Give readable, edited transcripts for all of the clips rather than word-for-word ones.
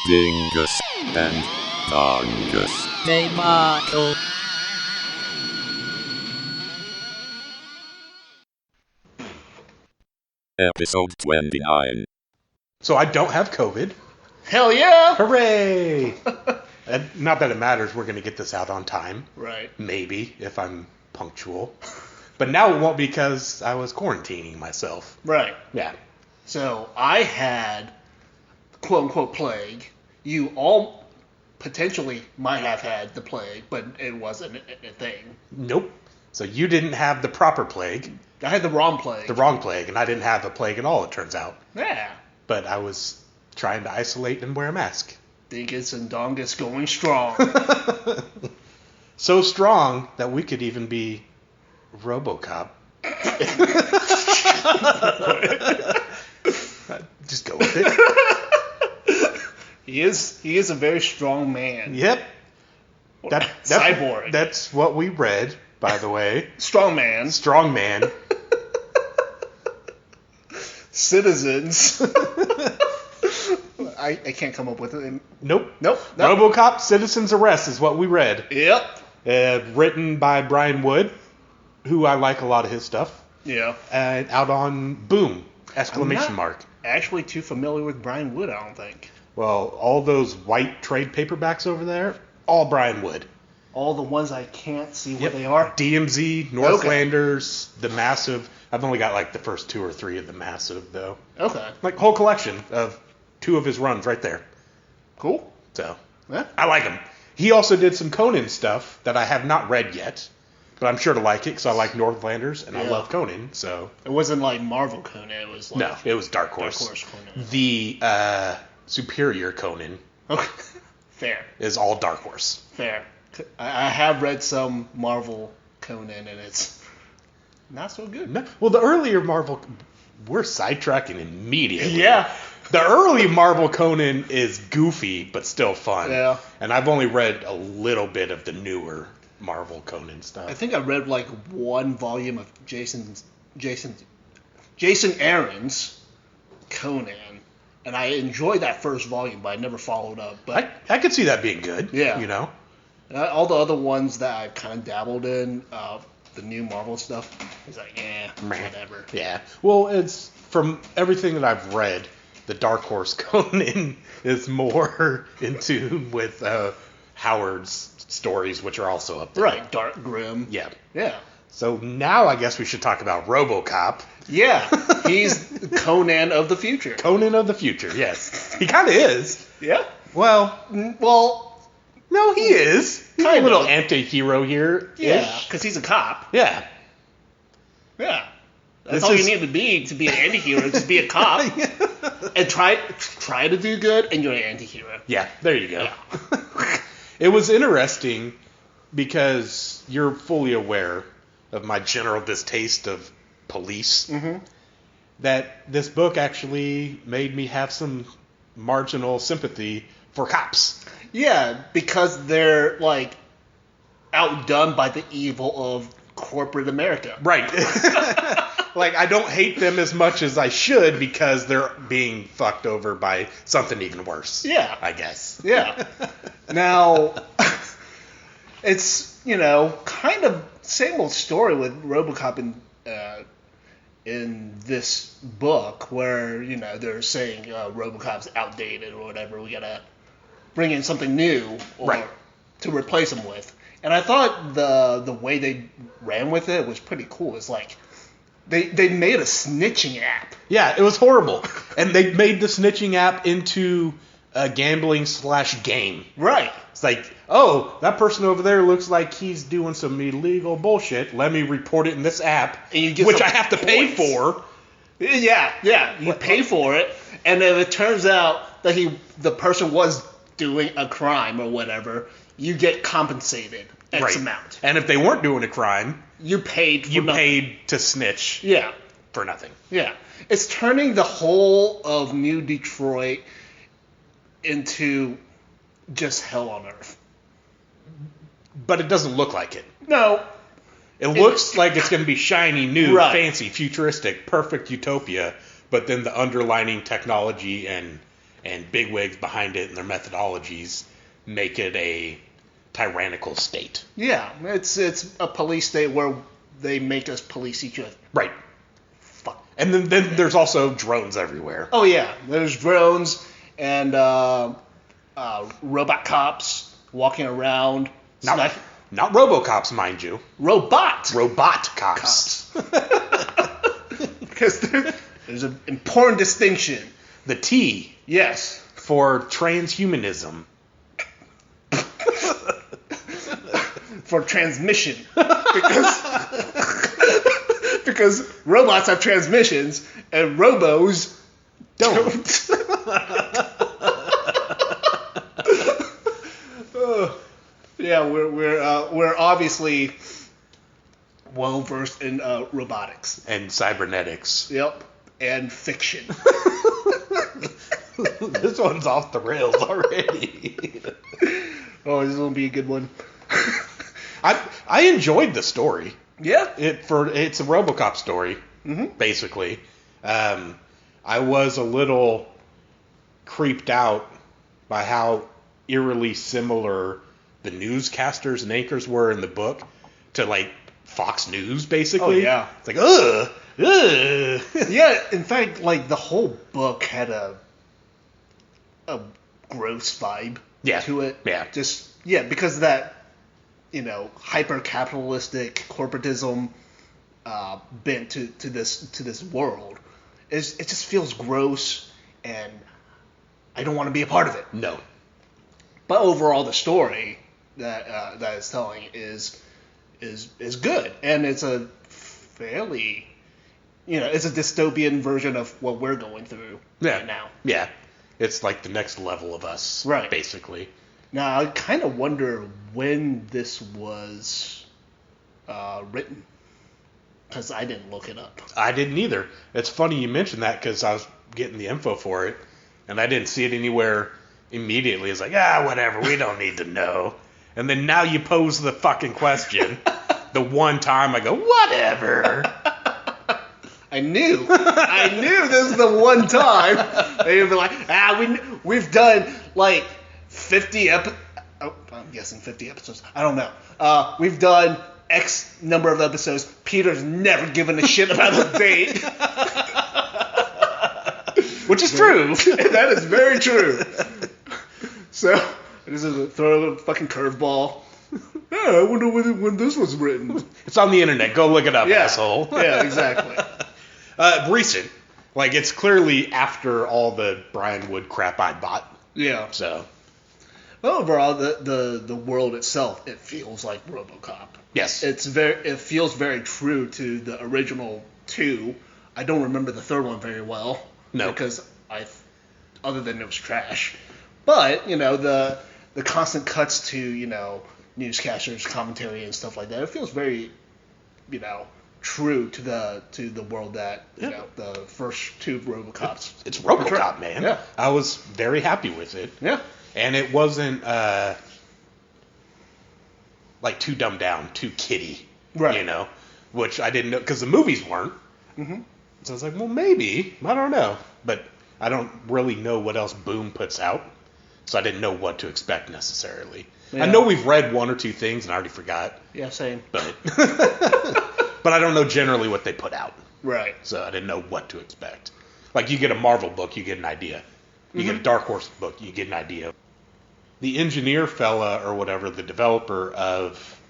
Dingus and Dongus. Hey, Michael. Episode 29. So I don't have COVID. Hell yeah! Hooray! Not that it matters. We're going to get this out on time. Right. Maybe, if I'm punctual. But now it won't because I was quarantining myself. Right. Yeah. So I had quote unquote plague. You all potentially might have had the plague, but it wasn't a thing. Nope. So you didn't have the proper plague. I had the wrong plague. The wrong plague, and I didn't have a plague at all, it turns out. Yeah. But I was trying to isolate and wear a mask. Dingus and Dongus going strong. So strong that we could even be Robocop. Just go with it. He is a very strong man. Yep. Cyborg. That's what we read, by the way. Strong man. Strong man. Citizens. I can't come up with it. Nope. Nope. Robocop Citizen's Arrest is what we read. Yep. Written by Brian Wood, who I like a lot of his stuff. Yeah. And out on Boom! Exclamation mark. Actually too familiar with Brian Wood, I don't think. Well, all those white trade paperbacks over there, all Brian Wood. All the ones I can't see what they are? DMZ, Northlanders, The Massive. I've only got like the first 2 or 3 of The Massive, though. Okay. Like whole collection of 2 of his runs right there. Cool. So, Yeah. I like him. He also did some Conan stuff that I have not read yet, but I'm sure to like it because I like Northlanders and I Yeah. love Conan, so. It wasn't like Marvel Conan, it was like... No, it was Dark Horse. Dark Horse Conan. The superior Conan Okay. Fair. is all Dark Horse. Fair. I have read some Marvel Conan and it's not so good. No, well, the earlier Marvel... We're sidetracking immediately. Yeah. The early Marvel Conan is goofy, but still fun. Yeah. And I've only read a little bit of the newer Marvel Conan stuff. I think I read like 1 volume of Jason Aaron's Conan, and I enjoyed that first volume, but I never followed up. But I could see that being good. Yeah. You know? all the other ones that I kind of dabbled in, the new Marvel stuff, it's like, whatever. Yeah. Well, it's from everything that I've read, the Dark Horse Conan is more in tune with Howard's stories, which are also up there. Right, dark, grim. Yeah. Yeah. So now I guess we should talk about Robocop. Yeah, he's Conan of the future. Conan of the future, yes. He kind of is. Yeah. Well, no, he is. He's a Kind little of. anti-hero here. Yeah, because he's a cop. Yeah. Yeah. That's This all is- you need to be an anti-hero, just be a cop. And try to do good, and you're an anti-hero. Yeah, there you go. Yeah. It was interesting because you're fully aware of my general distaste of police. Mm-hmm. That this book actually made me have some marginal sympathy for cops. Yeah, because they're, like, outdone by the evil of corporate America. Right. Like, I don't hate them as much as I should because they're being fucked over by something even worse. Yeah. I guess. Yeah. Now, it's, kind of same old story with Robocop in this book where, they're saying Robocop's outdated or whatever. We gotta bring in something new Right. to replace him with. And I thought the way they ran with it was pretty cool. It's like they made a snitching app. Yeah, it was horrible. And they made the snitching app into a gambling/game. Right. It's like, oh, that person over there looks like he's doing some illegal bullshit. Let me report it in this app, And you get which some I have to pay points. for. Yeah. You pay for it, and if it turns out that the person was doing a crime or whatever, you get compensated X Right. amount. And if they weren't doing a crime, You paid for you nothing. paid to snitch Yeah. for nothing. Yeah. It's turning the whole of New Detroit into just hell on earth. But it doesn't look like it. No. It looks like it's going to be shiny, new, Right. fancy, futuristic, perfect utopia, but then the underlining technology and and bigwigs behind it and their methodologies make it a tyrannical state. Yeah, it's a police state where they make us police each other. Right. Fuck. And then there's also drones everywhere. Oh yeah, there's drones and robot cops walking around. Not Robocops, mind you. Robot Cops. Because there's an important distinction. The T Yes. for transhumanism. For transmission. Because robots have transmissions and robos don't. Yeah, we're obviously well versed in robotics. And cybernetics. Yep. And fiction. This one's off the rails already. Oh, this will be a good one. I enjoyed the story. Yeah. It's a Robocop story, basically. I was a little creeped out by how eerily similar the newscasters and anchors were in the book to like Fox News, basically. Oh yeah. It's like ugh. Yeah. In fact, like the whole book had a gross vibe to it. Yeah. Because of that, hyper capitalistic corporatism bent to this world. It just feels gross, and I don't want to be a part of it. No. But overall, the story that it's telling is good, and it's a fairly, it's a dystopian version of what we're going through right now. Yeah. It's like the next level of us, right? Basically. Now I kind of wonder when this was written, because I didn't look it up. I didn't either. It's funny you mentioned that because I was getting the info for it, and I didn't see it anywhere immediately. It's like, whatever, we don't need to know. And then now you pose the fucking question. The one time I go, whatever. I knew this is the one time they would be like, we've done like 50 I'm guessing 50 episodes. I don't know. We've done X number of episodes. Peter's never given a shit about the date. Which is true. That is very true. So, I just throw a little fucking curveball. Yeah, I wonder when this was written. It's on the internet. Go look it up, asshole. Yeah, exactly. Recent. Like, it's clearly after all the Brian Wood crap I bought. Yeah. So. Overall, the world itself, it feels like Robocop. Yes. It feels very true to the original two. I don't remember the third one very well. No. Because other than it was trash. But, the constant cuts to, newscasters, commentary and stuff like that. It feels very, true to the world that, the first two Robocops. It's Robocop, man. Yeah. I was very happy with it. Yeah. And it wasn't, like, too dumbed down, too kiddie. Right. Which I didn't know, because the movies weren't. Mm-hmm. So I was like, well, maybe. I don't know. But I don't really know what else Boom puts out. So I didn't know what to expect necessarily. Yeah. I know we've read one or two things and I already forgot. Yeah, same. But but I don't know generally what they put out. Right. So I didn't know what to expect. Like, you get a Marvel book, you get an idea. You get a Dark Horse book, you get an idea. The engineer fella or whatever, the developer of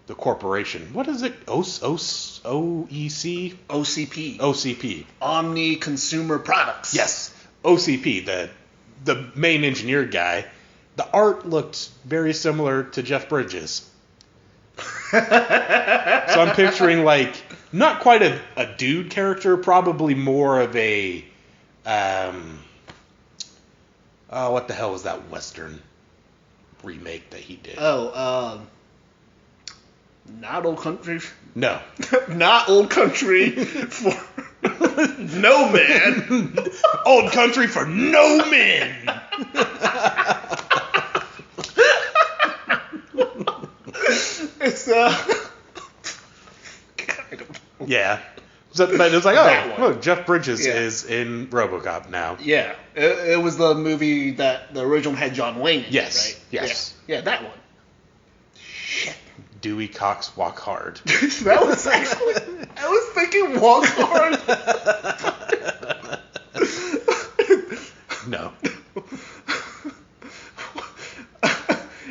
the corporation, what is it? OEC? OCP. OCP. Omni Consumer Products. Yes. OCP, the main engineer guy. The art looked very similar to Jeff Bridges. So I'm picturing, like, not quite a dude character, probably more of a, what the hell was that Western remake that he did? Not Old Country? No. Not Old Country for no man. Old Country for no men. It's Yeah. So, but it's like, That oh, one. look, Jeff Bridges Yeah. is in RoboCop now. Yeah, it was the movie that the original had John Wayne in it, Yes, right? yes. Yeah, that one. Shit. Dewey Cox Walk Hard. That was actually... I was thinking Walk Hard. No.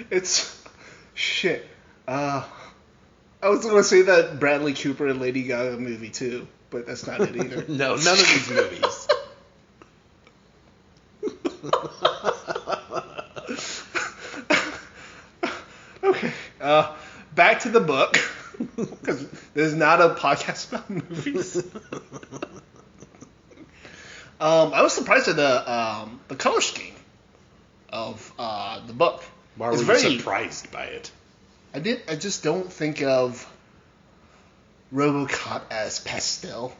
It's... Shit. I was going to say that Bradley Cooper and Lady Gaga movie, too. But that's not it either. No, none of these movies. Okay. Back to the book. Because there's not a podcast about movies. I was surprised at the color scheme of the book. Why It's were you very- surprised by it? I just don't think of RoboCop as pastel.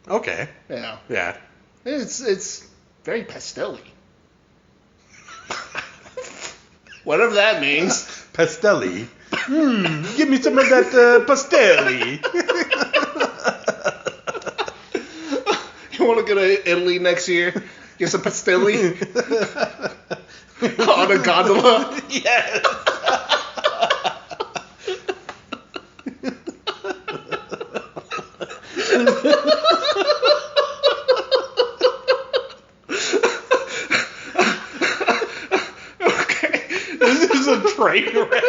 Okay. Yeah. Yeah. It's very pastel-y. Whatever that means. Pastelli. Give me some of that pastelli. You want to go to Italy next year? Get some pastelli on a gondola? Yes. Okay. This is a train wreck.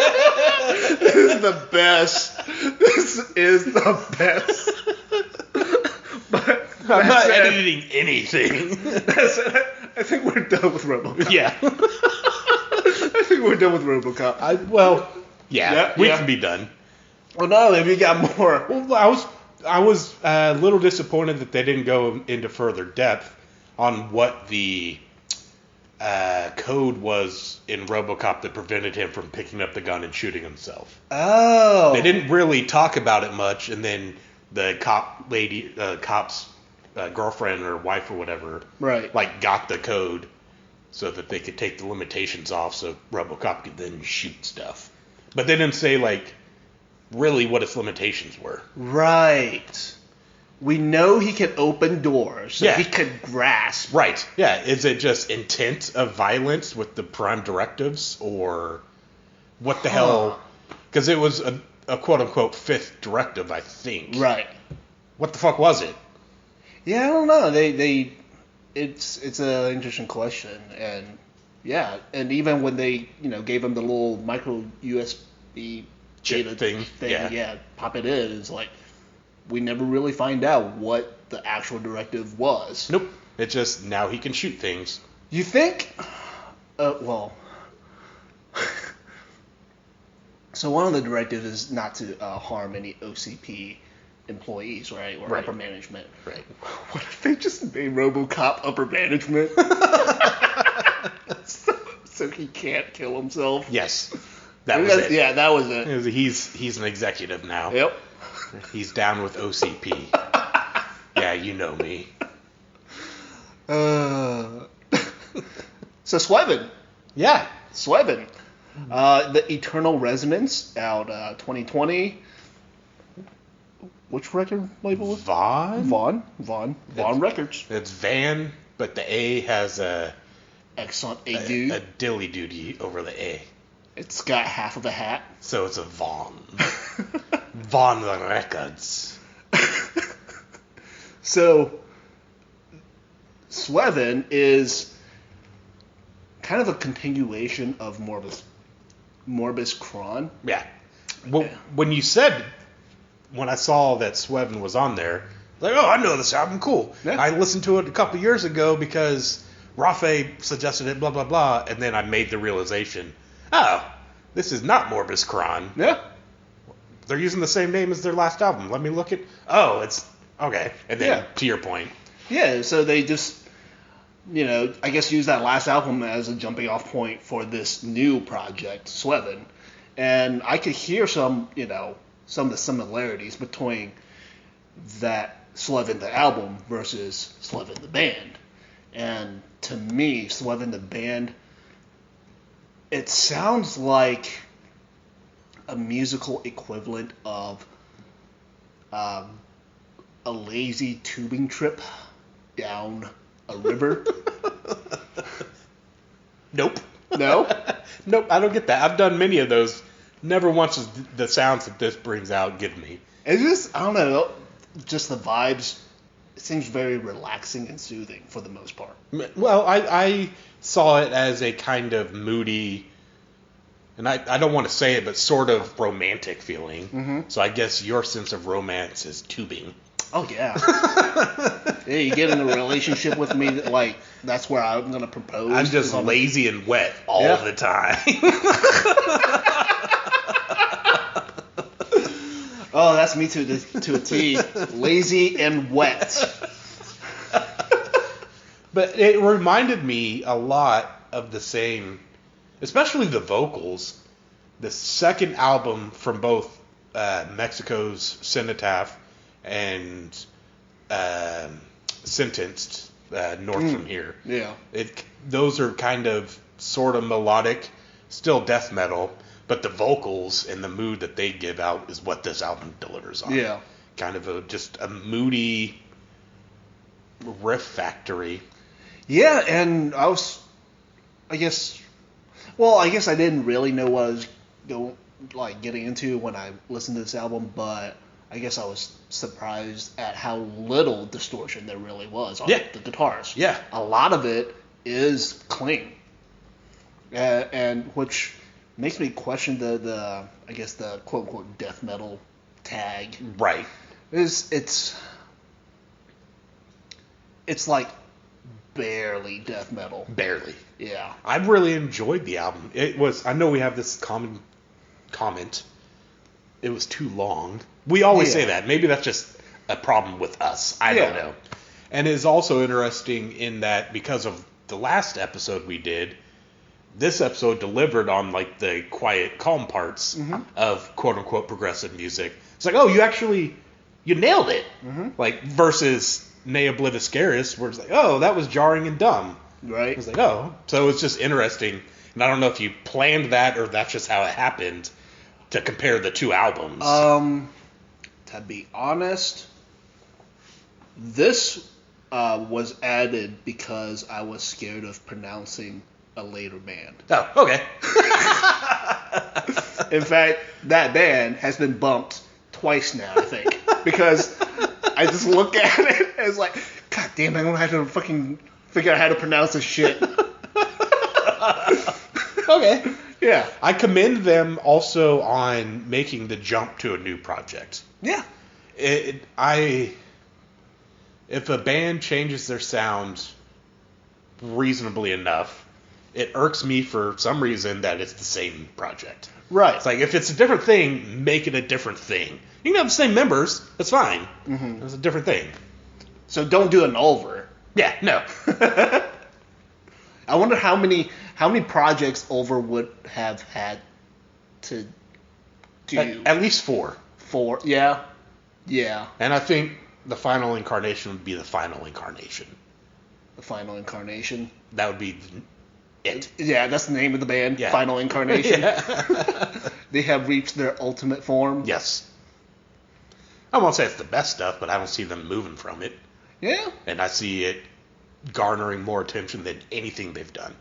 This is the best. This is the best. But I'm not that's it. editing anything. That's it. I think we're done with RoboCop. Yeah. I think we're done with RoboCop. Yeah, we can be done. Well, no, we got more. Well, I was a little disappointed that they didn't go into further depth on what the code was in RoboCop that prevented him from picking up the gun and shooting himself. Oh. They didn't really talk about it much, and then the cop's girlfriend or wife or whatever, Right. like got the code so that they could take the limitations off, so RoboCop could then shoot stuff. But they didn't say like really what its limitations were. Right. We know he can open doors, so Yeah. he could grasp. Right. Yeah. Is it just intent of violence with the prime directives, or what the hell? Because it was a quote unquote fifth directive, I think. Right. What the fuck was it? Yeah, I don't know. It's an interesting question, and yeah, and even when they gave him the little micro USB Chip data thing, yeah. pop it in. It's like we never really find out what the actual directive was. Nope. It just now he can shoot things. You think? Well. So one of the directives is not to harm any OCP employees, right, or Right. upper management. Right. What if they just made RoboCop upper management? so he can't kill himself. Yes. That was it. Yeah, that was it. He's an executive now. Yep. He's down with OCP. Yeah, you know me. So Sweven. Yeah. Sweven. The Eternal Resonance out 2020. Which record label was it? Vaughn? Vaughn It's- Records. It's Van, but the A has a Excellent A-do. dilly doody over the A. It's got half of a hat. So it's a Vaughn. Vaughn Records. So, Sweven is kind of a continuation of Morbus Cron. Yeah. Well, when I saw that Sweven was on there, like, oh, I know this album, cool. Yeah. I listened to it a couple years ago because Rafe suggested it, blah, blah, blah, and then I made the realization, oh, this is not Morbus Cron. Yeah. They're using the same name as their last album. Let me look at, oh, it's, okay. And then, Yeah. to your point. Yeah, so they just, I guess use that last album as a jumping off point for this new project, Sweven. And I could hear some of the similarities between that Sweven the album versus Sweven the band. And to me, Sweven the band, it sounds like a musical equivalent of a lazy tubing trip down a river? Nope. No? Nope, I don't get that. I've done many of those. Never once has the sounds that this brings out give me. It's just, I don't know, just the vibes. It seems very relaxing and soothing for the most part. Well, I saw it as a kind of moody, and I don't want to say it, but sort of romantic feeling. Mm-hmm. So I guess your sense of romance is tubing. Oh, yeah. Yeah, you get in a relationship with me, like, that's where I'm going to propose. I'm just lazy and wet all the time. Oh, that's me to a T. Lazy and wet. But it reminded me a lot of the same, especially the vocals. The second album from both Mexico's Cenotaph and Sentenced, North from Here. Yeah. Those are kind of sort of melodic, still death metal, but the vocals and the mood that they give out is what this album delivers on. Yeah. Kind of just a moody riff factory. Yeah, and I guess I didn't really know what I was getting into when I listened to this album, but I guess I was surprised at how little distortion there really was on the guitars. Yeah. A lot of it is clean, and which makes me question the quote unquote death metal tag. Right. It's like barely death metal. Barely. Yeah. I really enjoyed the album. I know we have this common comment. It was too long. We always say that. Maybe that's just a problem with us. I don't know. And it's also interesting in that because of the last episode we did, this episode delivered on like the quiet, calm parts of quote unquote progressive music. It's like, oh, you nailed it. Like versus Ne Obliviscaris, where it's like, oh, that was jarring and dumb. Right. It's like, oh. So it's just interesting. And I don't know if you planned that or that's just how it happened to compare the two albums. To be honest, this was added because I was scared of pronouncing a later band. Oh, okay. In fact, that band has been bumped twice now, I think. Because I just look at it and it's like, God damn, I don't have to fucking figure out how to pronounce this shit. Okay. Yeah. I commend them also on making the jump to a new project. Yeah. If a band changes their sound reasonably enough, it irks me for some reason that it's the same project. Right. It's like, if it's a different thing, make it a different thing. You can have the same members. That's fine. Mm-hmm. It's a different thing. So don't do an Ulver. Yeah, no. I wonder how many projects Ulver would have had to do. At least 4. 4, yeah. Yeah. And I think the final incarnation would be the final incarnation. The final incarnation. That would be it. Yeah, that's the name of the band. Yeah. Final incarnation. Yeah. They have reached their ultimate form. Yes. I won't say it's the best stuff, but I don't see them moving from it. Yeah. And I see it garnering more attention than anything they've done.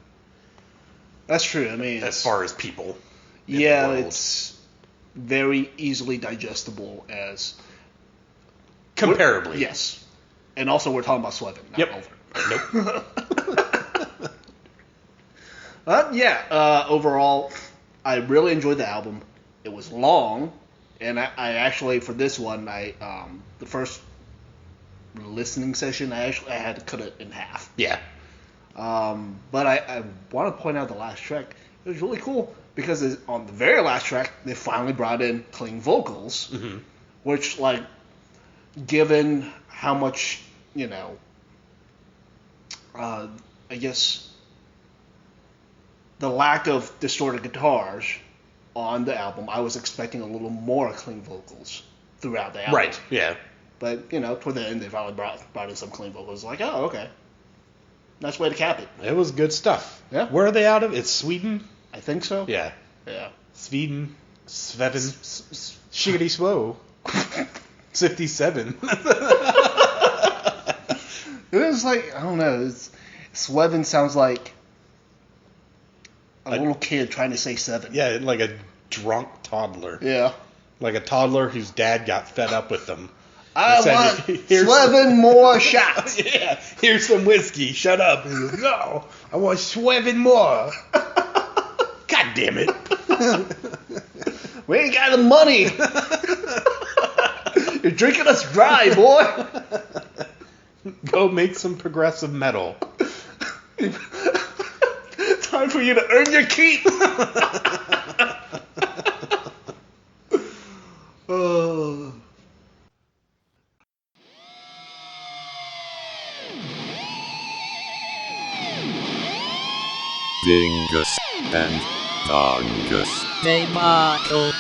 That's true. I mean, as far as people. Yeah, it's very easily digestible as comparably. Yes. And also we're talking about Sweven, not Ulver. Nope. Overall, I really enjoyed the album. It was long, and I actually, for this one, the first listening session, I had to cut it in half. Yeah. But I want to point out the last track. It was really cool because on the very last track, they finally brought in clean vocals, which, like, given how much, I guess the lack of distorted guitars on the album, I was expecting a little more clean vocals throughout the album. Right, yeah. But, toward the end, they finally brought in some clean vocals. Like, oh, okay. Nice way to cap it. It was good stuff. Yeah. Where are they out of? It's Sweden? I think so. Yeah. Yeah. Sweden. Sweven. Shiggity Swow. 57. It was like, I don't know. Sweven sounds like a little kid trying to say 7. Yeah, like a drunk toddler. Yeah. Like a toddler whose dad got fed up with them. I said, want "Here's 7 more shots. Yeah, here's some whiskey. Shut up. And he goes, no, I want 7 more. God damn it. We ain't got the money. You're drinking us dry, boy. Go make some progressive metal. Time for you to earn your keep. Oh. Dingus and Dongus. Hey, Marco.